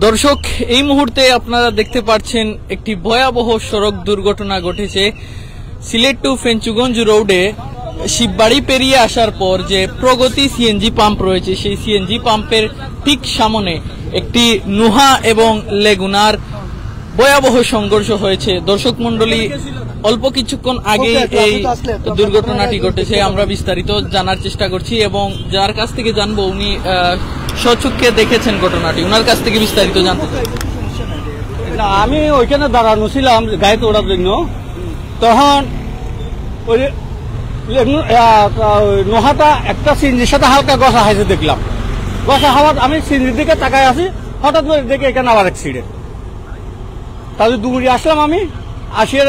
দর্শক, এই মুহূর্তে আপনারা দেখতে পাচ্ছেন একটি ভয়াবহ সড়ক দুর্ঘটনা ঘটেছে সিলেট টু ফেঞ্চুগঞ্জ রোডে। শিববাড়ি পেরিয়ে আসার পর যে প্রগতি সিএনজি পাম্প রয়েছে, সেই সিএনজি পাম্পের ঠিক সামনে একটি নুহা এবং লেগুনার ভয়াবহ সংঘর্ষ হয়েছে। দর্শক মন্ডলী, অল্প কিছুক্ষণ আগে এই দুর্ঘটনাটি ঘটেছে। আমরা বিস্তারিত জানার চেষ্টা করছি এবং যার কাছ থেকে জানবো উনি স্বচক্ষে দেখেছেন ঘটনাটি, ওনার কাছ থেকে বিস্তারিত জানতে চাই। আমি ওইখানে দাঁড়ানো ছিলাম গাড়িতে ওঠার জন্য, তখন ওই নোহাটা একটা সিএনজির সাথে হালকা গসা খাইছে দেখলাম। গসা খাওয়ার আমি সিএনজির দিকে তাকায় আছি, হঠাৎ করে দেখে এখানে আবার অ্যাক্সিডেন্ট। তাদের দুমুড়ি আসলাম, আমি আসিয়ে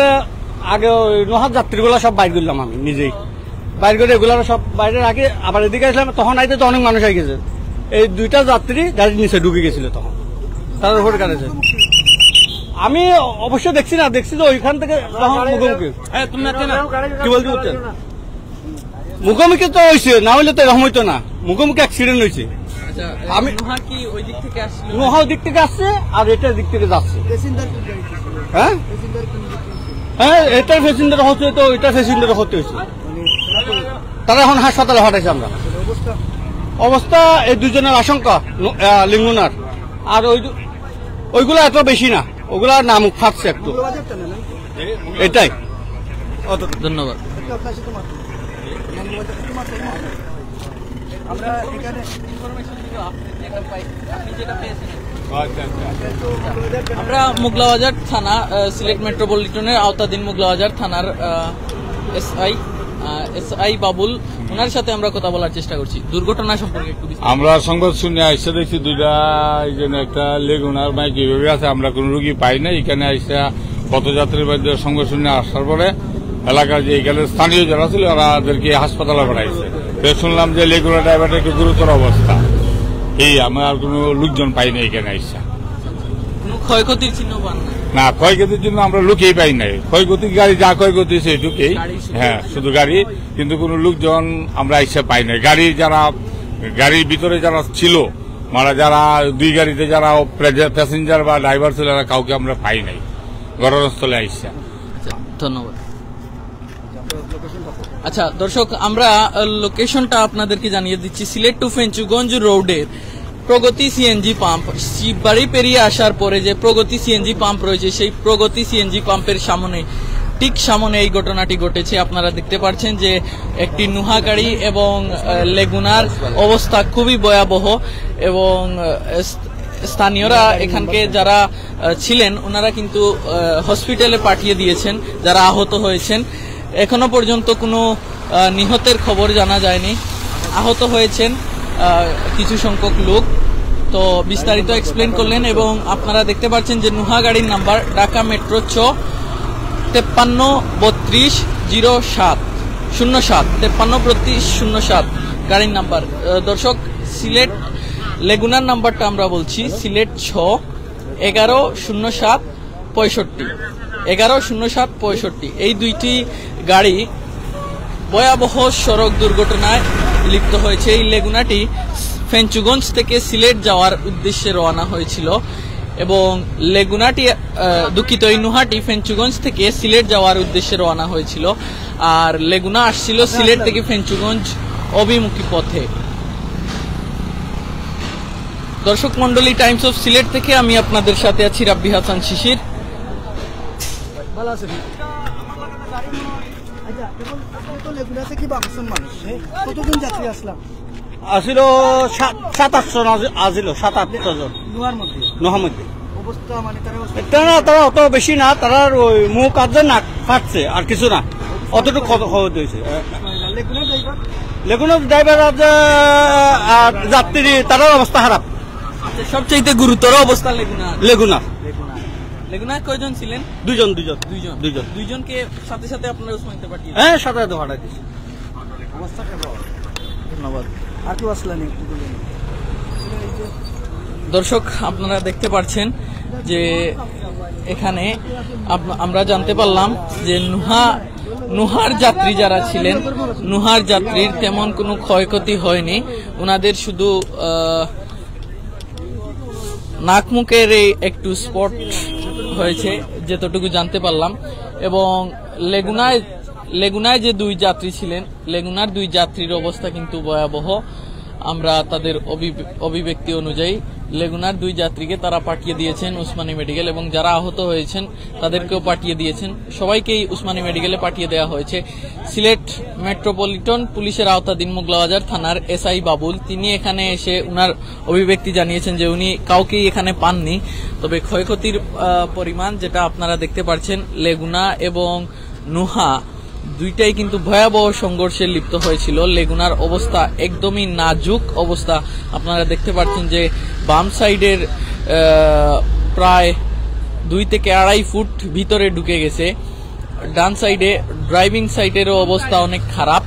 আগে ওই নোহার যাত্রীগুলো সব বাইর করলাম, আমি নিজেই বাইর করে এগুলো সব বাইরে রাখি আবার এদিকে আসলাম। তখন আইতে তো অনেক মানুষ হয়ে গেছে, এই দুইটা যাত্রী গাড়ির নিচে ঢুকে গেছিল, তখন তার উপরে কাটেছে। আমি অবশ্য দেখছি না, দেখছি যে ওইখান থেকে মুখোমুখি কি বলতে বলছেন, মুখোমুখি তো হয়েছে, না হইলে তো এরকম হইতো না, মুখোমুখি অ্যাক্সিডেন্ট হয়েছে। আমি নোহা ওই দিক থেকে আসছে আর এটার দিক থেকে যাচ্ছে। হ্যাঁ হ্যাঁ, এটার প্যাসেঞ্জার হচ্ছে, তো এটার প্যাসেঞ্জার হতে হয়েছে। তারা এখন হাসপাতালে পাঠাইছে আমরা। অবস্থা এই দুজনের আশঙ্কা লিঙ্গুনার, আর ওইগুলো এত বেশি না, ওগুলা নাম ফাটছে একটু, এটাই। ধন্যবাদ। আমরা মোগলাবাজার থানা, সিলেট মেট্রোপলিটনের আওতাধীন মোগলাবাজার থানার এসআই বাবুল, ওনার সাথে আমরা কথা বলার চেষ্টা করছি দুর্ঘটনা সম্পর্কে একটু। আমরা সংবাদ শুনে আইসা দেখছি দুইটা, এখানে একটা লেগুনার বাইক এইভাবে আছে, আমরা কোন রুগী পাই না। এখানে আইসা পথযাত্রীর মধ্যে সংবাদ শুনে আসার পরে এলাকার যে এখানে স্থানীয় যারা ছিল ওদেরকে হাসপাতালে পাঠাইছে। শুনলাম যে লেগুনা ড্রাইভারটা একটু গুরুতর অবস্থা, এই আমরা আর কোন লোকজন পাই না এখানে আইসা। ক্ষয়ক্ষতির চিহ্ন পান না? না, ক্ষয়ক্ষতির জন্য আমরা লোকেই পাই নাই। ক্ষয়ক্ষতি গাড়ি যা ক্ষয়ক্ষতি সেটুকুই, হ্যাঁ শুধু গাড়ি, কিন্তু কোন লোকজন আমরা আইসা পাই নাই। গাড়ির ভিতরে যারা ছিল, মানে যারা দুই গাড়িতে যারা প্যাসেঞ্জার বা ড্রাইভার ছিল, কাউকে আমরা পাই নাই ঘটনাস্থলে আইসা। ধন্যবাদ। আচ্ছা দর্শক, আমরা লোকেশনটা আপনাদেরকে জানিয়ে দিচ্ছি। সিলেট টু ফেঞ্চুগঞ্জ রোডের প্রগতি সিএনজি পাম্প, শিববাড়ি পেরিয়ে আসার পরে যে প্রগতি সিএনজি পাম্প রয়েছে, সেই প্রগতি সিএনজি পাম্পের সামনে, ঠিক সামনে এই ঘটনাটি ঘটেছে। আপনারা দেখতে পাচ্ছেন যে একটি নুহা গাড়ি এবং লেগুনার অবস্থা খুবই ভয়াবহ এবং স্থানীয়রা এখানকে যারা ছিলেন ওনারা কিন্তু হসপিটালে পাঠিয়ে দিয়েছেন যারা আহত হয়েছেন। এখনো পর্যন্ত কোনো নিহতের খবর জানা যায়নি। আহত হয়েছেন কিছু সংখ্যক লোক। তো বিস্তারিত এক্সপ্লেন করলেন এবং আপনারা দেখতে পাচ্ছেন যে নুহা গাড়ির নাম্বার ঢাকা মেট্রো 53320707 533207 গাড়ির নাম্বার। দর্শক, সিলেট লেগুনার নাম্বারটা আমরা বলছি, সিলেট 110765 এই দুইটি গাড়ি ভয়াবহ সড়ক দুর্ঘটনায় লিপ্ত হয়েছে। এই লেগুনাটি ফেঞ্চুগঞ্জ থেকে সিলেট যাওয়ার উদ্দেশ্যে রওনা হয়েছিল এবং লেগুনাটি দুঃখিত, এই নুহাটি ফেঞ্চুগঞ্জ থেকে সিলেট যাওয়ার উদ্দেশ্যে রওনা হয়েছিল, আর লেগুনা আসছিল সিলেট থেকে ফেঞ্চুগঞ্জ অভিমুখী পথে। দর্শক মন্ডলী, টাইমস অফ সিলেট থেকে আমি আপনাদের সাথে আছি রাব্বি হাসান শিশির। আসিল 7-8 জন, আসিল 7-8 জন নোহার মধ্যে। তারা অত বেশি না, তারা ওই মুখ আর নাক ফাটছে, আর কিছু না, অতটুকু খবর দিয়েছে। লেগুনার ড্রাইভার আর যাত্রী তারার অবস্থা খারাপ। সবচেয়ে গুরুতর অবস্থা লেগুনার। কয়জন ছিলেন? দুইজনকে সাথে সাথে আপনারা ওসমানীতে পাঠিয়ে? হ্যাঁ, সাথে সাথে পাঠিয়ে দিয়েছে। ধন্যবাদ। দর্শক, আপনারা দেখতে পাচ্ছেন যে এখানে আমরা জানতে পারলাম যে নুহার যাত্রী যারা ছিলেন, নুহার যাত্রীর তেমন কোনো ক্ষয়ক্ষতি হয়নি। ওনাদের শুধু নাক মুখের একটু স্পট হয়েছে যতটুকু জানতে পারলাম। এবং লেগুনায় যে 2 যাত্রী ছিলেন, লেগুনার 2 যাত্রীর অবস্থা কিন্তু ভয়াবহ। আমরা তাদের অভিব্যক্তি অনুযায়ী লেগুনার 2 যাত্রীকে তারা পাঠিয়ে দিয়েছেন উসমানী মেডিকেল, এবং যারা আহত হয়েছেন তাদেরকেও পাঠিয়ে দিয়েছেন। সবাইকেই উসমানী মেডিকেলে পাঠিয়ে দেওয়া হয়েছে। সিলেট মেট্রোপলিটন পুলিশের আওতাধীন মোগলাবাজার থানার এসআই বাবুল, তিনি এখানে এসে উনার অভিব্যক্তি জানিয়েছেন যে উনি কাউকেই এখানে পাননি। তবে ক্ষয়ক্ষতির পরিমাণ যেটা আপনারা দেখতে পাচ্ছেন, লেগুনা এবং নুহা দুইটাই কিন্তু ভয়াবহ সংঘর্ষে লিপ্ত হয়েছিল। লেগুনার অবস্থা একদমই নাজুক অবস্থা। আপনারা দেখতে পাচ্ছেন যে বাম সাইডের প্রায় 2 থেকে 2.5 ফুট ভিতরে ঢুকে গেছে। ডান সাইডে ড্রাইভিং সাইডেরও অবস্থা অনেক খারাপ,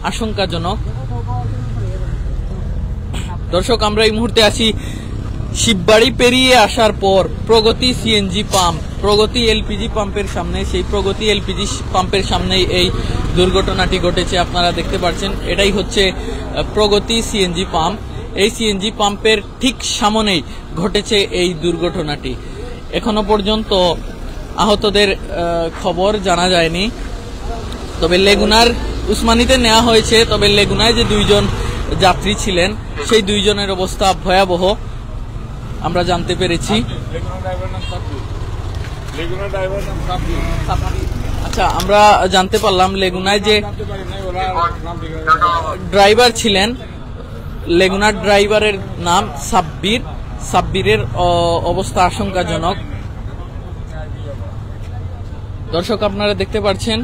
আশঙ্কাজনক। দর্শক, আমরা এই মুহূর্তে আছি শিববাড়ি পেরিয়ে আসার পর প্রগতি সিএনজি পাম্প, প্রগতি এলপিজি পাম্পের সামনে। সেই প্রগতি এলপিজি পাম্পের সামনেই এই দুর্ঘটনাটি ঘটেছে। আপনারা দেখতে পাচ্ছেন এটাই হচ্ছে প্রগতি সিএনজি পাম্প। এই সিএনজি পাম্পের ঠিক সামনেই ঘটেছে এই দুর্ঘটনাটি। এখনো পর্যন্ত আহতদের খবর জানা যায়নি। তবে লেগুনার উসমানীতে নেওয়া হয়েছে। তবে লেগুনায় যে 2 জন যাত্রী ছিলেন সেই 2 জনের অবস্থা ভয়াবহ আমরা জানতে পেরেছি। আচ্ছা, আমরা জানতে পারলাম লেগুনায় যে ড্রাইভার ছিলেন, লেগুনার ড্রাইভারের নাম সাব্বির। সাব্বিরের অবস্থা আশঙ্কাজনক। দর্শক, আপনারা দেখতে পাচ্ছেন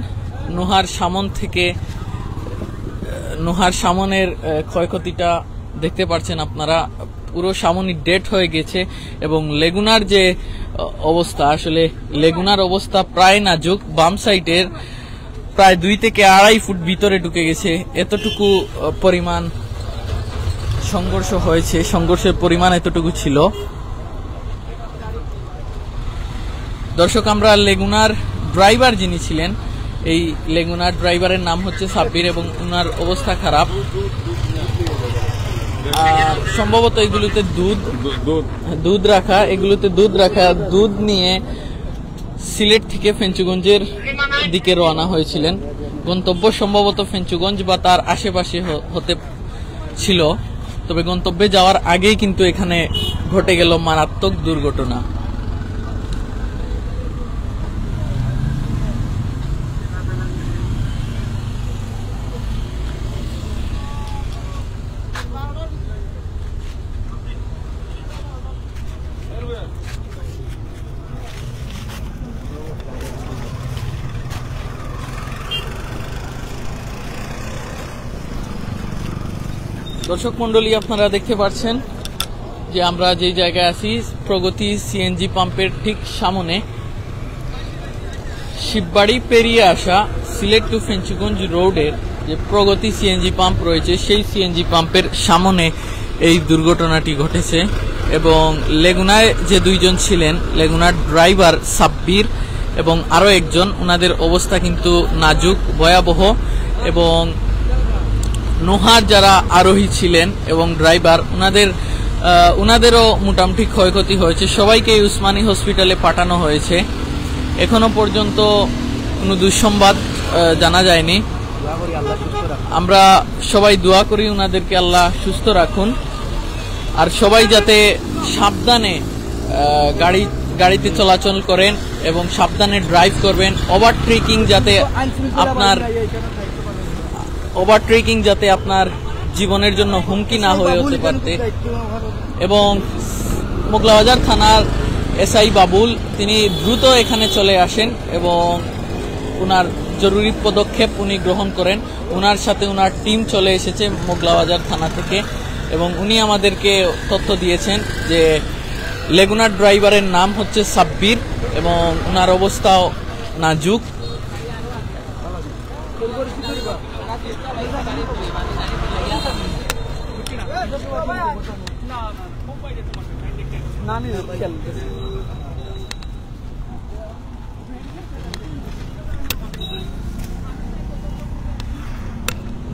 নুহার সামনের ক্ষয়ক্ষতিটা দেখতে পাচ্ছেন আপনারা। পুরো সামনে ডেট হয়ে গেছে। এবং লেগুনার যে অবস্থা, আসলে লেগুনার অবস্থা প্রায় নাজুক। বাম সাইডের প্রায় 2 থেকে 2.5 ফুট ভিতরে ঢুকে গেছে। এতটুকু পরিমাণ সংঘর্ষ হয়েছে, সংঘর্ষের পরিমাণ এতটুকু ছিল। দর্শক, আমরা লেগুনার ড্রাইভার যিনি ছিলেন, এই লেগুনার ড্রাইভারের নাম হচ্ছে সাব্বির এবং ওনার অবস্থা খারাপ। আর সম্ভবত এগুলোতে দুধ রাখা, দুধ নিয়ে সিলেট থেকে ফেঞ্চুগঞ্জের দিকে রওনা হয়েছিলেন। গন্তব্য সম্ভবত ফেঞ্চুগঞ্জ বা তার আশেপাশে হতে ছিল। তবে গন্তব্যে যাওয়ার আগেই কিন্তু এখানে ঘটে গেল মারাত্মক দুর্ঘটনা। দর্শক মন্ডলী, আপনারা দেখতে পাচ্ছেন যে আমরা যে জায়গায় আছি প্রগতি সিএনজি পাম্পের ঠিক সামনে। শিববাড়ি পেরিয়ে আসা সিলেট টু ফেঞ্চুগঞ্জ রোডের যে প্রগতি সিএনজি পাম্প রয়েছে, সেই সিএনজি পাম্পের সামনে এই দুর্ঘটনাটি ঘটেছে। এবং লেগুনায় যে 2 জন ছিলেন, লেগুনার ড্রাইভার সাব্বির এবং আরো একজন, ওনাদের অবস্থা কিন্তু নাজুক, ভয়াবহ। এবং নোহার যারা আরোহী ছিলেন এবং ড্রাইভার, ওনাদেরও মোটামুটি ক্ষয়ক্ষতি হয়েছে। সবাইকে উসমানী হসপিটালে পাঠানো হয়েছে। এখনো পর্যন্ত কোনো দুঃসংবাদ জানা যায়নি। আমরা সবাই দোয়া করি ওনাদেরকে আল্লাহ সুস্থ রাখুন। আর সবাই যাতে সাবধানে গাড়িতে চলাচল করেন এবং সাবধানে ড্রাইভ করবেন। ওভারটেকিং যাতে আপনার জীবনের জন্য হুমকি না হয়ে হতে পারতে। এবং মোগলাবাজার থানার এসআই বাবুল তিনি দ্রুত এখানে চলে আসেন এবং ওনার জরুরি পদক্ষেপ উনি গ্রহণ করেন। ওনার সাথে ওনার টিম চলে এসেছে মোগলাবাজার থানা থেকে এবং উনি আমাদেরকে তথ্য দিয়েছেন যে লেগুনার ড্রাইভারের নাম হচ্ছে সাব্বির এবং ওনার অবস্থাও নাজুক।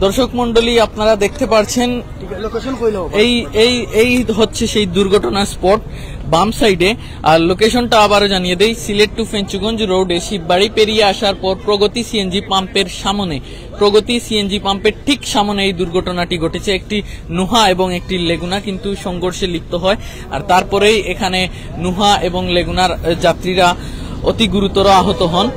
দর্শক মন্ডলী, আপনারা দেখতে পাচ্ছেন লোকেশন কইলো এই এই এই হচ্ছে সেই দুর্ঘটনার স্পট বাম সাইডে। আর লোকেশনটা আবারও জানিয়ে দেই, সিলেট টু ফেঞ্চুগঞ্জ রোডে শিববাড়ি পেরিয়ে আসার পর প্রগতি সিএনজি পাম্পের সামনে, প্রগতি সিএনজি পাম্পের ঠিক সামনে এই দুর্ঘটনাটি ঘটেছে। একটি নুহা এবং একটি লেগুনা কিন্তু সংঘর্ষে লিপ্ত হয়, আর তারপরেই এখানে নুহা এবং লেগুনার যাত্রীরা অতি গুরুতর আহত হন।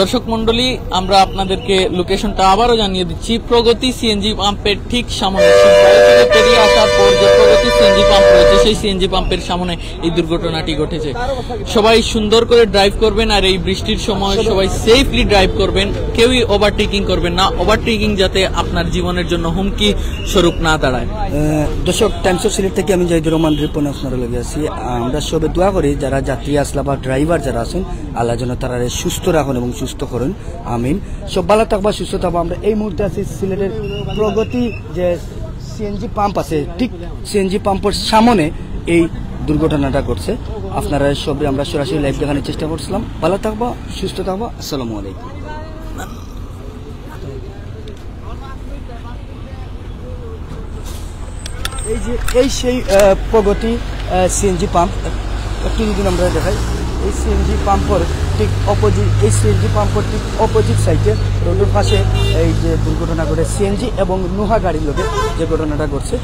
দর্শক মন্ডলী, আমরা আপনাদেরকে লোকেশনটা আবারও জানিয়ে দিচ্ছি, প্রগতি সিএনজি পাম্পের ঠিক সামনে, শিববাড়ি থেকে পেরিয়ে আসার পর যে প্রগতি সিএনজি পাম্প রয়েছে সেই সিএনজি পাম্পের সামনে এই দুর্ঘটনাটি ঘটেছে। সবাই সুন্দর করে ড্রাইভ করবেন, আর এই বৃষ্টির সময় সবাই সেফলি ড্রাইভ করবেন, কেউই ওভারটেকিং করবেন না। ওভারটেকিং যাতে আপনার জীবনের জন্য হুমকি স্বরূপ না দাঁড়ায়। দর্শক, টাইমস অফ সিলেট থেকে আমি জাহিদুর রহমান রিপন আপনারা লগে আছি। আমরা সবে দোয়া করি যারা যাত্রী আসলা বা ড্রাইভার যারা আছেন, আল্লাহ যেন তারা সুস্থ রাখুন এবং সুস্থ করুন, আমিন। সব ভালো থাকবা, সুস্থ থাকবা। আমরা এই মুহূর্তে আছি সিলেটের প্রগতি যে সিএনজি পাম্প আছে, ঠিক সিএনজি পাম্পের সামনে এই দুর্ঘটনাটা ঘটছে। আপনারা সবে আমরা সরাসরি লাইভ দেখানোর চেষ্টা করছিলাম। ভালো থাকবা, সুস্থ থাকবা। আসসালামু আলাইকুম। এই যে এই সেই প্রগতি সিএনজি পাম্প, একটু যদি আমরা দেখাই, এই সিএনজি পাম্পের ঠিক অপোজিট, এই সিএনজি পাম্পের ঠিক অপোজিট সাইডে রোডের পাশে এই যে দুর্ঘটনা ঘটে সিএনজি এবং নোহা গাড়ির লোকে যে ঘটনাটা ঘটছে,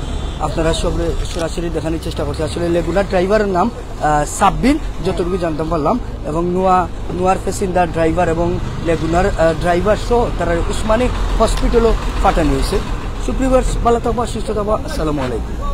আপনারা সব সরাসরি দেখানোর চেষ্টা করছে। আসলে লেগুনার ড্রাইভারের নাম সাব্বির, যতটুকু জানতে পারলাম, এবং নোয়ার প্যাসেঞ্জার ড্রাইভার এবং লেগুনার ড্রাইভার সহ তারা উসমানী হসপিটালও পাঠানো হয়েছে। সুপ্রিয় ভালো থাকবা, সুস্থ থাকবা। আসসালামু আলাইকুম।